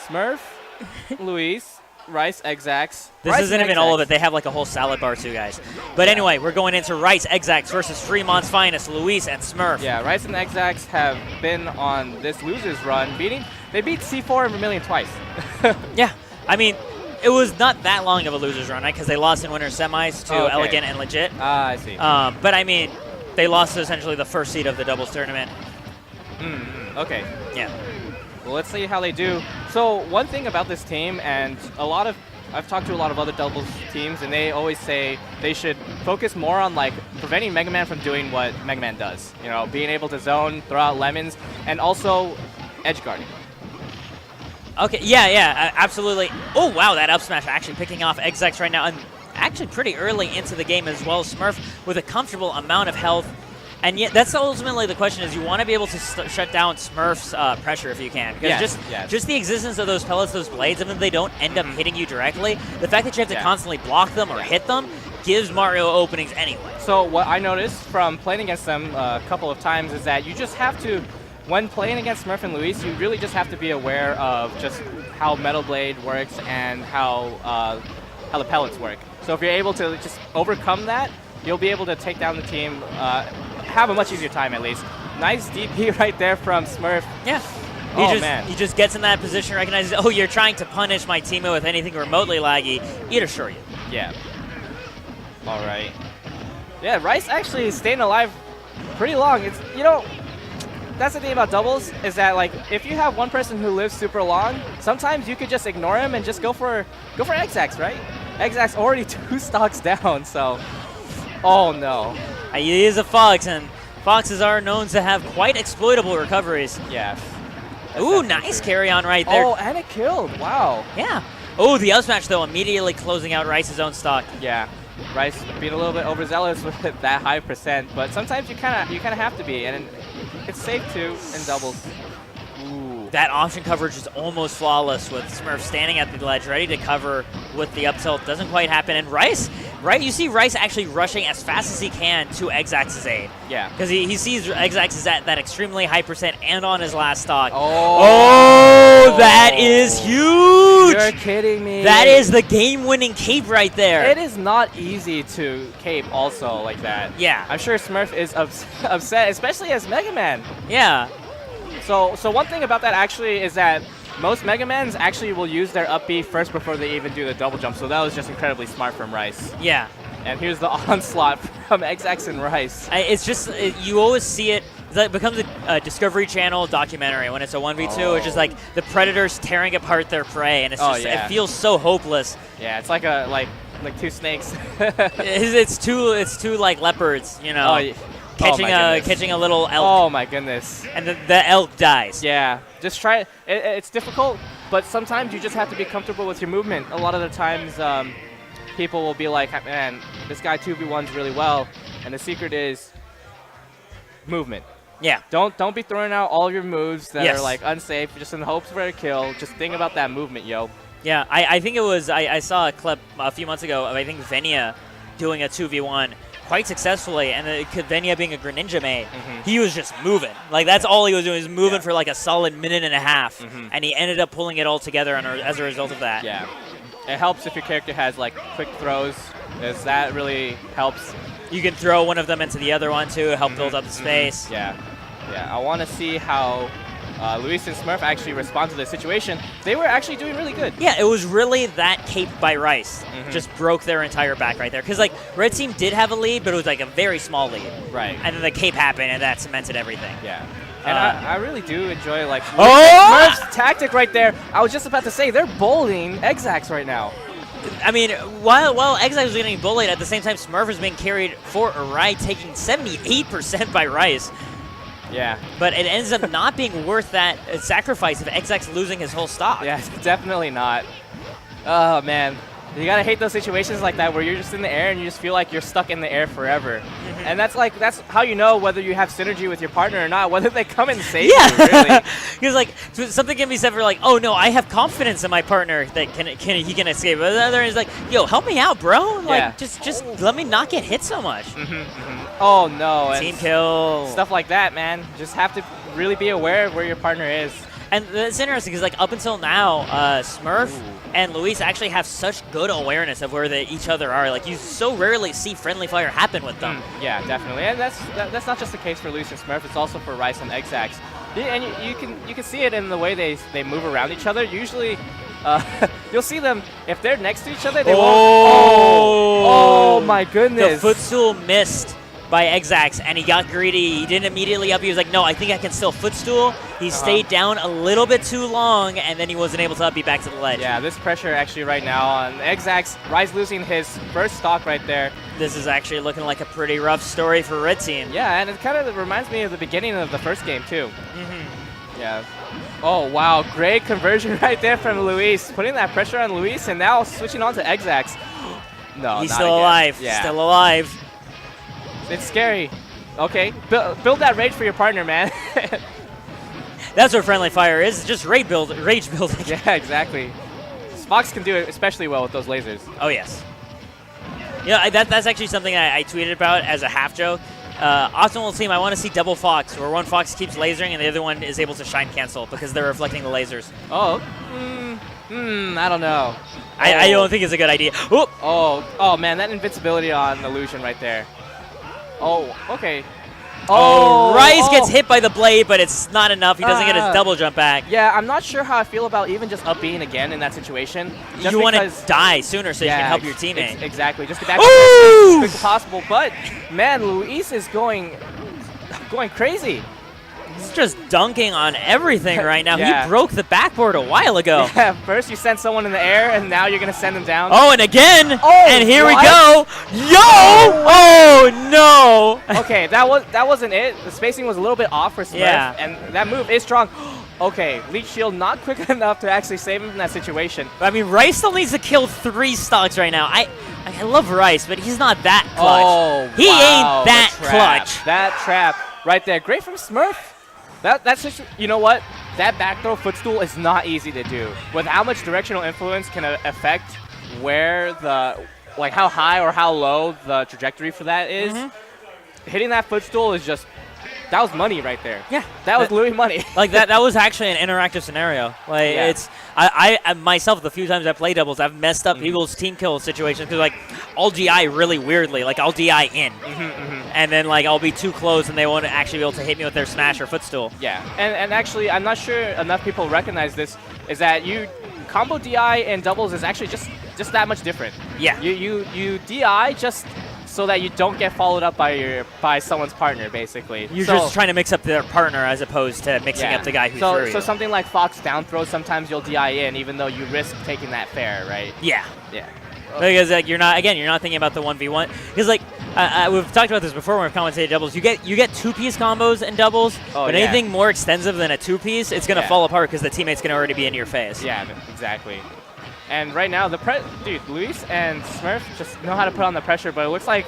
Smurf, Luis, Rice, Xzax. This Rice isn't and even all of Xzax. it. They have like a whole salad bar too, guys. But anyway, we're going into Rice, Xzax versus Fremont's finest, Luis and Smurf. Yeah, Rice and Xzax have been on this losers run. They beat C4 and Vermilion twice. Yeah, I mean, it was not that long of a losers run, right? Because they lost in winter semis to Elegant and Legit. Ah, I see. But I mean, they lost to essentially the first seed of the doubles tournament. Okay. Yeah. Well, let's see how they do. So one thing about this team, and I've talked to a lot of other doubles teams, and they always say they should focus more on like preventing Mega Man from doing what Mega Man does. You know, being able to zone, throw out lemons, and also edge guarding. Okay, yeah, absolutely. Oh, wow, that up smash actually picking off Xzax right now, and actually pretty early into the game as well. Smurf with a comfortable amount of health. And yet, that's ultimately the question: is you want to be able to shut down Smurf's pressure if you can, because just the existence of those pellets, those blades, even if they don't end up hitting you directly, the fact that you have to constantly block them or hit them gives Mario openings anyway. So what I noticed from playing against them a couple of times is that you just have to, when playing against Smurf and Luis, you really just have to be aware of just how Metal Blade works and how the pellets work. So if you're able to just overcome that, you'll be able to take down the team. Have a much easier time at least. Nice DP right there from Smurf. Yeah. He just gets in that position, recognizes, oh, you're trying to punish my teammate with anything remotely laggy. He'd assure you. Yeah. All right. Yeah, Rice actually is staying alive pretty long. It's, you know, that's the thing about doubles is that like if you have one person who lives super long, sometimes you could just ignore him and just go for Xzax, right? Xzax already 2 stocks down, so oh no. He is a fox, and foxes are known to have quite exploitable recoveries. Yeah. Ooh, nice carry on right there. Oh, and it killed. Wow. Yeah. Oh, the up smash, though, immediately closing out Rice's own stock. Yeah. Rice being a little bit overzealous with that high percent, but sometimes you kind of have to be, and it's safe too in doubles. Ooh. That option coverage is almost flawless with Smurf standing at the ledge, ready to cover with the up tilt. Doesn't quite happen, and Rice, right? You see Rice actually rushing as fast as he can to Xzax's aid. Yeah. Because he sees Xzax is at that extremely high percent and on his last stock. Oh, that is huge! You're kidding me. That is the game-winning cape right there. It is not easy to cape also like that. Yeah. I'm sure Smurf is upset, especially as Mega Man. Yeah. So one thing about that actually is that most Mega Mans actually will use their up B first before they even do the double jump, so that was just incredibly smart from Rice. Yeah. And here's the onslaught from Xzax and Rice. It's just, you always see it, it becomes a Discovery Channel documentary when it's a 1v2. It's just like the predators tearing apart their prey, and it's just, it feels so hopeless. Yeah, it's like like 2 snakes. it's two like leopards, you know. Oh, yeah. Catching a little elk. Oh my goodness. And the elk dies. Yeah, just try it. It's difficult, but sometimes you just have to be comfortable with your movement. A lot of the times people will be like, man, this guy 2v1s really well, and the secret is movement. Yeah. Don't be throwing out all your moves that are like unsafe just in the hopes for a kill. Just think about that movement, yo. Yeah, I think it was, I saw a clip a few months ago of, I think, Venia doing a 2v1 quite successfully, and Venia being a Greninja main, he was just moving. Like, that's all he was doing, is moving for like a solid minute and a half, and he ended up pulling it all together as a result of that. Yeah. It helps if your character has like quick throws, as that really helps. You can throw one of them into the other one too, help build up the space. Yeah. I want to see how Luis and Smurf actually respond to this situation. They were actually doing really good. Yeah, it was really that cape by Rice just broke their entire back right there. Because, like, Red Team did have a lead, but it was, like, a very small lead. Right. And then the cape happened, and that cemented everything. Yeah. And I really do enjoy, like, Smurf's tactic right there. I was just about to say, they're bullying Xzax right now. I mean, while Xzax was getting bullied, at the same time, Smurf was being carried for a ride, taking 78% by Rice. Yeah. But it ends up not being worth that sacrifice of Xzax losing his whole stock. Yeah, definitely not. Oh, man. You gotta hate those situations like that where you're just in the air and you just feel like you're stuck in the air forever. And that's how you know whether you have synergy with your partner or not, whether they come and save you, really. Because like something can be said for like, oh no, I have confidence in my partner that he can escape. But the other is like, yo, help me out, bro. Like just let me not get hit so much. Oh no. Team kill. Stuff like that, man. Just have to really be aware of where your partner is. And it's interesting because, like, up until now, Smurf and Luis actually have such good awareness of where each other are. Like, you so rarely see friendly fire happen with them. Yeah, definitely. And that's not just the case for Luis and Smurf. It's also for Rice and Xzax. And you can see it in the way they move around each other. Usually, you'll see them if they're next to each other. They won't. Oh my goodness! The footstool missed by Xzax, and he got greedy. He didn't immediately up. He was like, no, I think I can still footstool. He stayed down a little bit too long, and then he wasn't able to up. Be back to the ledge. Yeah, this pressure actually right now on Xzax. Rice losing his first stock right there. This is actually looking like a pretty rough story for Red Team. Yeah, and it kind of reminds me of the beginning of the first game too. Yeah. Oh, wow. Great conversion right there from Luis. Putting that pressure on Luis, and now switching on to Xzax. No, he's not still again. alive. Yeah. Still alive. It's scary. Okay, build that rage for your partner, man. That's what friendly fire is. It's just rage building. Yeah, exactly. Fox can do it especially well with those lasers. Oh, yes. Yeah, that's actually something I tweeted about as a half joke. Optimal team, I want to see double Fox, where one Fox keeps lasering and the other one is able to shine cancel because they're reflecting the lasers. Oh, I don't know. I don't think it's a good idea. Oop. Oh man, that invincibility on Illusion right there. Oh, okay. Rice gets hit by the blade, but it's not enough. He doesn't get his double jump back. Yeah, I'm not sure how I feel about even just up being again in that situation. You want to die sooner so you can help your teammate. Exactly. Just get back as quick as possible. But man, Luis is going crazy. He's just dunking on everything right now. Yeah. He broke the backboard a while ago. Yeah, first you send someone in the air, and now you're going to send them down. Oh, and again. Oh, and here what? we go. Yo! Oh, no. Okay, that wasn't it. The spacing was a little bit off for Smurf, and that move is strong. Okay, Leech Shield not quick enough to actually save him in that situation. I mean, Rice still needs to kill 3 stocks right now. I love Rice, but he's not that clutch. Oh, he ain't that the trap. clutch. That trap right there. Great from Smurf. That's just, you know what? That back throw footstool is not easy to do. With how much directional influence can affect where how high or how low the trajectory for that is. Hitting that footstool is just, that was money right there. Yeah. That was Louis money. Like that was actually an interactive scenario. Like it's I myself, the few times I play doubles, I've messed up people's team kill situations because like I'll DI really weirdly. Like I'll DI in, and then like I'll be too close and they won't actually be able to hit me with their smash or footstool. Yeah, and actually I'm not sure enough people recognize this, is that you combo DI and doubles is actually just that much different. Yeah. You DI just so that you don't get followed up by someone's partner, basically. You're just trying to mix up their partner as opposed to mixing up the guy who threw you. So something like Fox down throw, sometimes you'll DI in, even though you risk taking that fair, right? Yeah. Yeah. Because like you're not thinking about the 1v1. Because like we've talked about this before when we've commentated doubles. You get 2-piece combos and doubles, but anything more extensive than a 2-piece, it's gonna fall apart because the teammate's gonna already be in your face. Yeah, exactly. And right now, dude, Luis and Smurf just know how to put on the pressure, but it looks like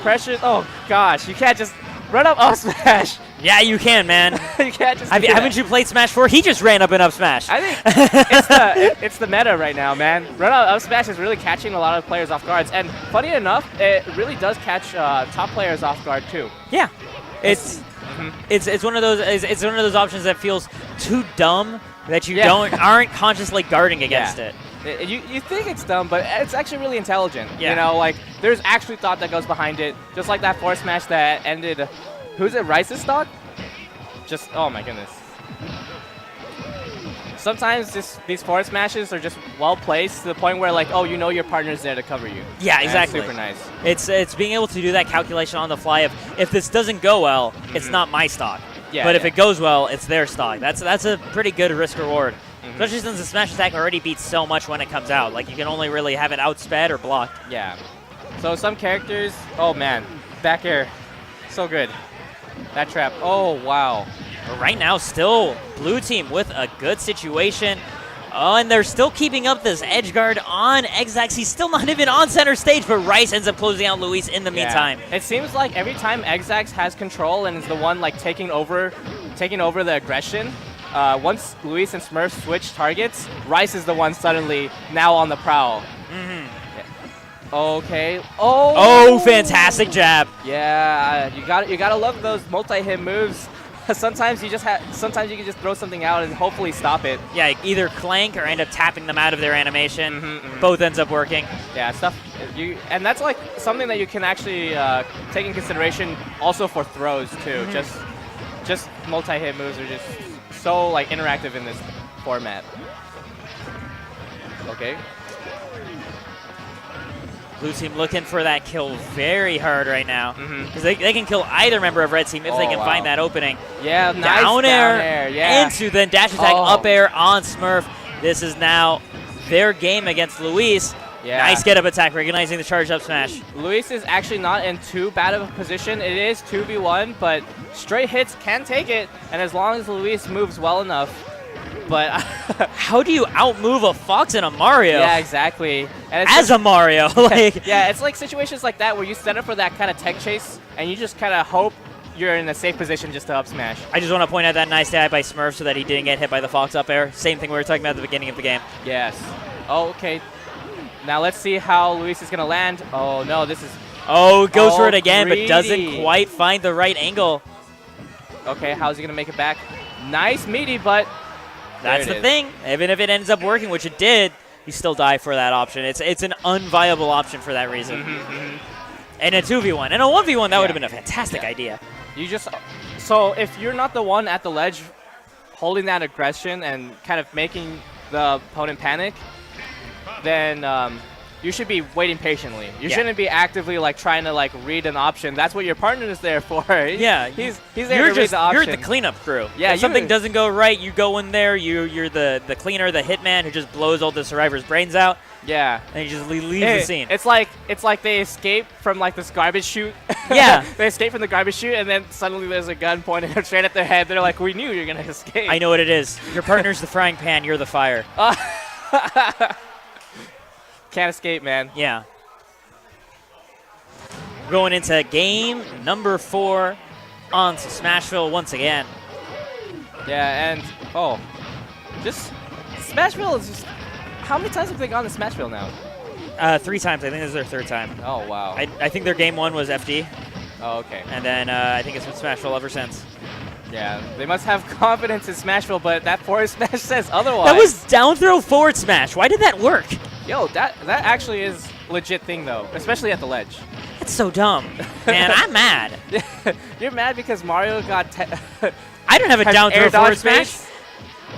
pressure. Oh gosh, you can't just run up smash. Yeah, you can, man. You can't just. Haven't you played Smash 4? He just ran up and up smash. I think it's the meta right now, man. Run up smash is really catching a lot of players off guards, and funny enough, it really does catch top players off guard too. Yeah, it's one of those options that feels too dumb that you aren't consciously guarding against it. You think it's dumb, but it's actually really intelligent. Yeah. You know, like there's actually thought that goes behind it. Just like that forward smash that ended. Who's it? Rice's stock? Just oh my goodness. Sometimes these forward smashes are just well placed to the point where like, oh, you know your partner's there to cover you. Yeah, exactly. Super nice. It's being able to do that calculation on the fly of if this doesn't go well, it's not my stock. Yeah, but if it goes well, it's their stock. That's a pretty good risk reward. Especially since the smash attack already beats so much when it comes out. Like you can only really have it outsped or blocked. Yeah. So some characters, oh man, back air, so good. That trap, oh wow. But right now, still blue team with a good situation. Oh, and they're still keeping up this edge guard on Xzax. He's still not even on center stage, but Rice ends up closing out Luis in the meantime. It seems like every time Xzax has control and is the one like taking over the aggression, once Luis and Smurf switch targets, Rice is the one suddenly now on the prowl. Okay. Oh, fantastic jab. Yeah, you gotta love those multi-hit moves. sometimes you can just throw something out and hopefully stop it. Yeah, either clank or end up tapping them out of their animation. Both ends up working. Yeah, and that's like something that you can actually take in consideration also for throws too. Just multi-hit moves are just so like interactive in this format. Okay. Blue team looking for that kill very hard right now. Because they can kill either member of red team if they can find that opening. Yeah, nice down air yeah. into, then dash attack, up air on Smurf. This is now their game against Luis. Yeah. Nice get up attack, recognizing the charge up smash. Luis is actually not in too bad of a position. It is 2v1, but straight hits can take it, and as long as Luis moves well enough. But how do you outmove a Fox and a Mario? Yeah, exactly. And it's a Mario, like yeah, it's like situations like that where you set up for that kind of tech chase, and you just kind of hope you're in a safe position just to up smash. I just want to point out that nice dab by Smurf so that he didn't get hit by the Fox up air. Same thing we were talking about at the beginning of the game. Yes. Oh, okay. Now let's see how Luis is gonna land. Oh no, this is. Oh, goes for it again, greedy. but doesn't quite find the right angle. Okay, how's he gonna make it back? Nice meaty, but. That's the thing. Even if it ends up working, which it did, you still die for that option. It's an unviable option for that reason. And a 2v1. And a 1v1, that would have been a fantastic idea. So if you're not the one at the ledge holding that aggression and kind of making the opponent panic, then you should be waiting patiently. You shouldn't be actively like trying to like read an option. That's what your partner is there for. He's there to read the option. You're the cleanup crew. Yeah, if something doesn't go right, you go in there. You're the cleaner, the hitman who just blows all the survivors' brains out. Yeah, and you just leave the scene. It's like they escape from like this garbage chute. Yeah, they escape from the garbage chute, and then suddenly there's a gun pointed straight at their head. They're like, "We knew you were gonna escape." I know what it is. Your partner's the frying pan. You're the fire. Can't escape, man. Yeah. Going into game number 4 on to Smashville once again. Yeah, and just Smashville is just. How many times have they gone to Smashville now? 3 times. I think this is their 3rd time. Oh wow. I think their game 1 was FD. Oh okay. And then I think it's been Smashville ever since. Yeah, they must have confidence in Smashville, but that forward smash says otherwise. That was down throw forward smash. Why did that work? Yo, that actually is legit thing though, especially at the ledge. That's so dumb. Man, I'm mad. You're mad because Mario got I don't have a down throw forward smash.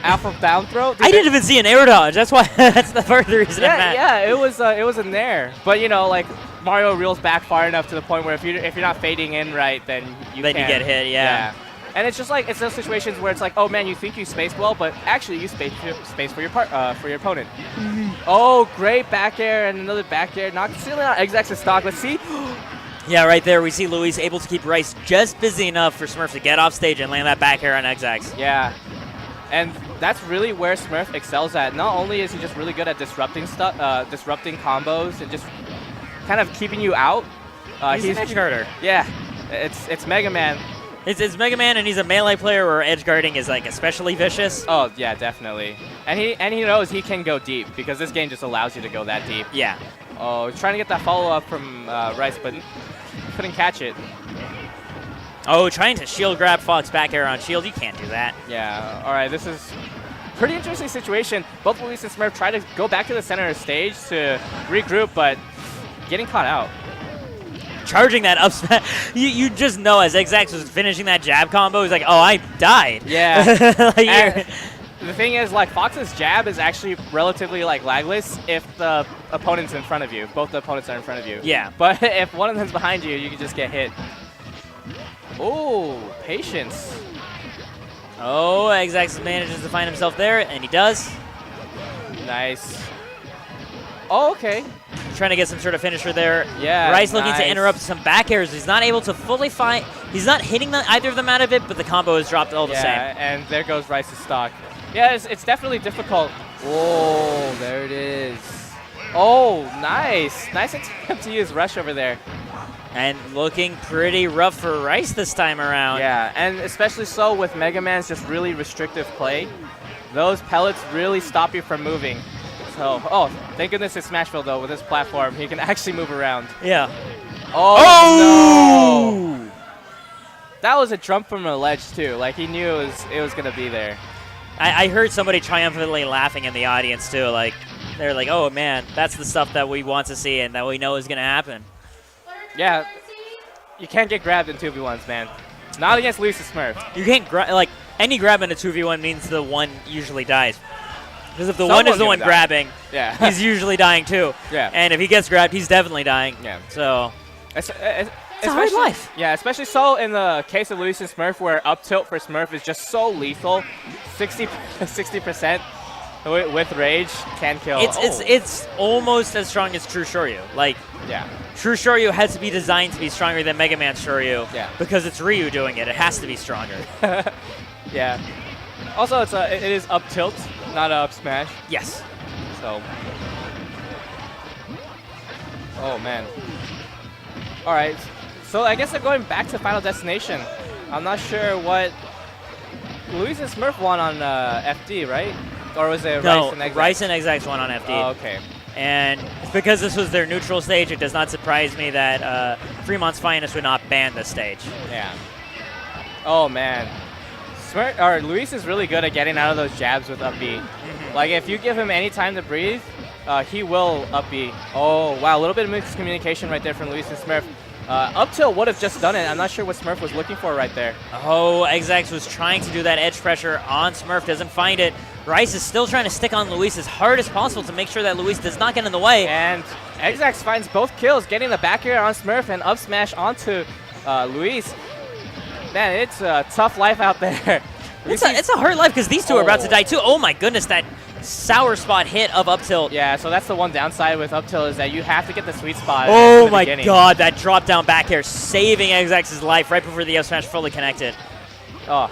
Alpha down throw? I didn't even see an air dodge. That's why. That's the further reason I'm mad. Yeah, it was in there. But you know, like Mario reels back far enough to the point where if you're not fading in right, then you get hit. Yeah. And it's just like it's those situations where it's like, oh man, you think you spaced well, but actually you space for your opponent. Oh, great back air and another back air. Not stealing out Xzax's stock. Let's see. Yeah, right there we see Luis able to keep Rice just busy enough for Smurf to get off stage and land that back air on Xzax. Yeah. And that's really where Smurf excels at. Not only is he just really good at disrupting stuff, disrupting combos, and just kind of keeping you out. He's an edge guarder. Yeah, it's Mega Man. It's Mega Man, and he's a melee player where edge guarding is like especially vicious. Oh yeah, definitely. And he knows he can go deep because this game just allows you to go that deep. Yeah. Oh, he's trying to get that follow up from Rice, but couldn't catch it. Oh, trying to shield grab Fox back air on shield. You can't do that. Yeah. All right, this is pretty interesting situation. Both Luis and Smurf try to go back to the center of the stage to regroup, but getting caught out. Charging that up smash. You just know as Xzax was finishing that jab combo, he's like, oh, I died. Yeah. Like, the thing is, like, Fox's jab is actually relatively, like, lagless if the opponent's in front of you. Both the opponents are in front of you. Yeah. But if one of them's behind you, you can just get hit. Oh, patience. Oh, Xzax manages to find himself there, and he does. Nice. Oh, okay. Trying to get some sort of finisher there. Yeah, Rice looking to interrupt some back airs. He's not able to fully find. He's not hitting either of them out of it, but the combo is dropped all the same. Yeah, and there goes Rice's stock. Yeah, it's definitely difficult. Whoa, there it is. Oh, nice. Nice attempt to use Rush over there. And looking pretty rough for Rice this time around. Yeah, and especially so with Mega Man's just really restrictive play. Those pellets really stop you from moving. So, oh, thank goodness it's Smashville, though. With this platform, he can actually move around. Yeah. Oh, no! that was a jump from a ledge too. Like he knew it was gonna be there. I heard somebody triumphantly laughing in the audience too. Like they're like, "Oh man, that's the stuff that we want to see and that we know is gonna happen." Yeah, you can't get grabbed in 2v1s, man. Not against Luis Smurf. You can't like any grab in a 2v1 means the one usually dies. Because if the Someone's one is the one die. grabbing, Yeah. he's usually dying too. Yeah. And if he gets grabbed, he's definitely dying. Yeah. So It's a hard life. Yeah, especially so in the case of Luis and Smurf, where up tilt for Smurf is just so lethal. 60% with rage can kill. It's almost as strong as True Shoryu. Like yeah. True Shoryu has to be designed to be stronger than Mega Man Shoryu. Yeah. Because it's Ryu doing it. It has to be stronger. Yeah. Also, it is up tilt, not a up smash. Yes. So. Oh man. All right. So I guess they're going back to Final Destination. I'm not sure what Luis and Smurf won on FD, right? Or was it No, Rice and Xzax? Rice and Xzax won on FD. Oh, okay. And because this was their neutral stage, it does not surprise me that Fremont's Finest would not ban this stage. Yeah. Oh man. Luis is really good at getting out of those jabs with up B. Like if you give him any time to breathe, he will up B. Oh wow, a little bit of miscommunication right there from Luis and Smurf. Up tilt would have just done it. I'm not sure what Smurf was looking for right there. Oh, Xzax was trying to do that edge pressure on Smurf, doesn't find it. Rice is still trying to stick on Luis as hard as possible to make sure that Luis does not get in the way. And Xzax finds both kills, getting the back air on Smurf and up smash onto Luis. Man, it's a tough life out there. It's a hard life because these two are about to die too. Oh my goodness, that sour spot hit of up tilt. Yeah, so that's the one downside with up tilt is that you have to get the sweet spot. Oh my god, that drop down back air saving Xzax's life right before the up smash fully connected. Oh,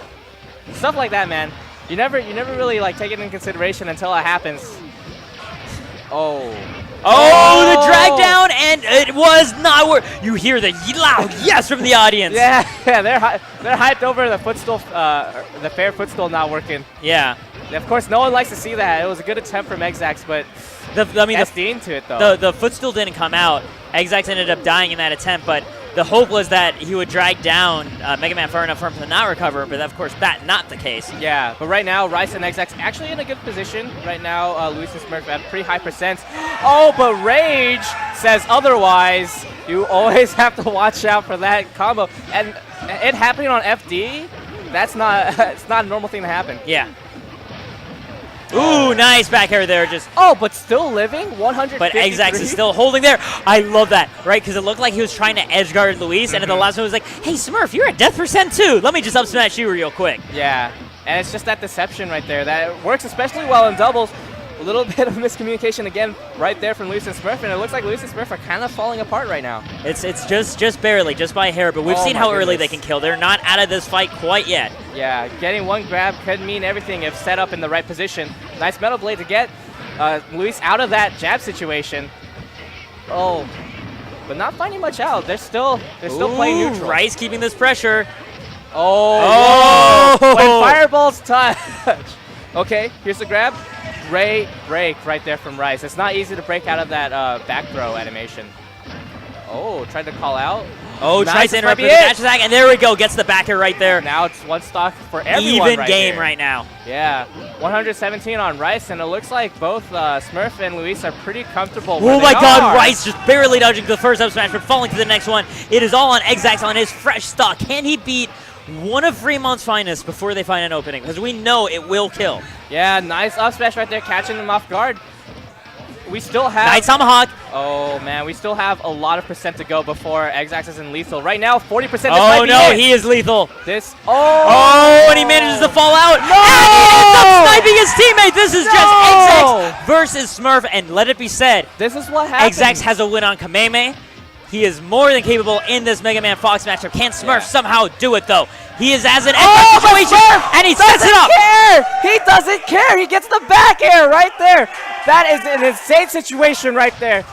stuff like that, man. You never really like take it into consideration until it happens. Oh. Oh, the drag down, and it was not work. You hear the loud yes from the audience. Yeah, they're hyped over the footstool, the fair footstool not working. Yeah. Of course, no one likes to see that. It was a good attempt from Xzax, but SD into it though. The footstool didn't come out. Xzax ended up dying in that attempt, but the hope was that he would drag down Mega Man far enough for him to not recover, but of course that not the case. Yeah, but right now, Rice and Xzax actually in a good position. Right now, Luis and Smurf at pretty high percents. Oh, but Rage says otherwise. You always have to watch out for that combo. And it happening on FD, that's not, it's not a normal thing to happen. Yeah. Ooh, nice back air there. Oh, but still living, 153. But Xzax is still holding there. I love that, right? Because it looked like he was trying to edge guard Luis, and at the last one was like, hey, Smurf, you're at death percent too. Let me just up smash you real quick. Yeah, and it's just that deception right there. That works especially well in doubles. A little bit of miscommunication again right there from Luis and Smurf, and it looks like Luis and Smurf are kind of falling apart right now. It's just barely, just by hair, but we've seen how early they can kill. They're not out of this fight quite yet. Yeah, getting one grab could mean everything if set up in the right position. Nice Metal Blade to get Luis out of that jab situation. Oh, but not finding much out. They're still playing neutral. Rice keeping this pressure. Oh! When fireballs touch. Okay, here's the grab. Great break right there from Rice. It's not easy to break out of that back throw animation. Oh, tried to call out. Oh, nice, tries to interrupt with the dash attack, and there we go. Gets the backer right there. Now it's one stock for everyone. Even game right now. Yeah, 117 on Rice, and it looks like both Smurf and Luis are pretty comfortable. Oh my god, Rice just barely dodging the first up smash, but falling to the next one. It is all on Xzax on his fresh stock. Can he beat one of Fremont's finest before they find an opening? Because we know it will kill. Yeah, nice up smash right there, catching them off guard. We still have... Nice tomahawk. Oh, man, we still have a lot of percent to go before Xzax is in lethal. Right now, 40%. Oh, no, he is lethal. Oh, and he manages to fall out. No! And he ends up sniping his teammate. This is just Xzax versus Smurf. And let it be said, this is what happens. Xzax has a win on Kameme. He is more than capable in this Mega Man Fox matchup. Can Smurf somehow do it, though? He is as an situation, and he sets it up. He doesn't care. He gets the back air right there. That is an insane situation right there.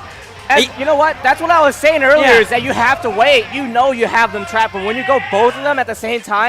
And you know what? That's what I was saying earlier, is that you have to wait. You know you have them trapped, but when you go both of them at the same time,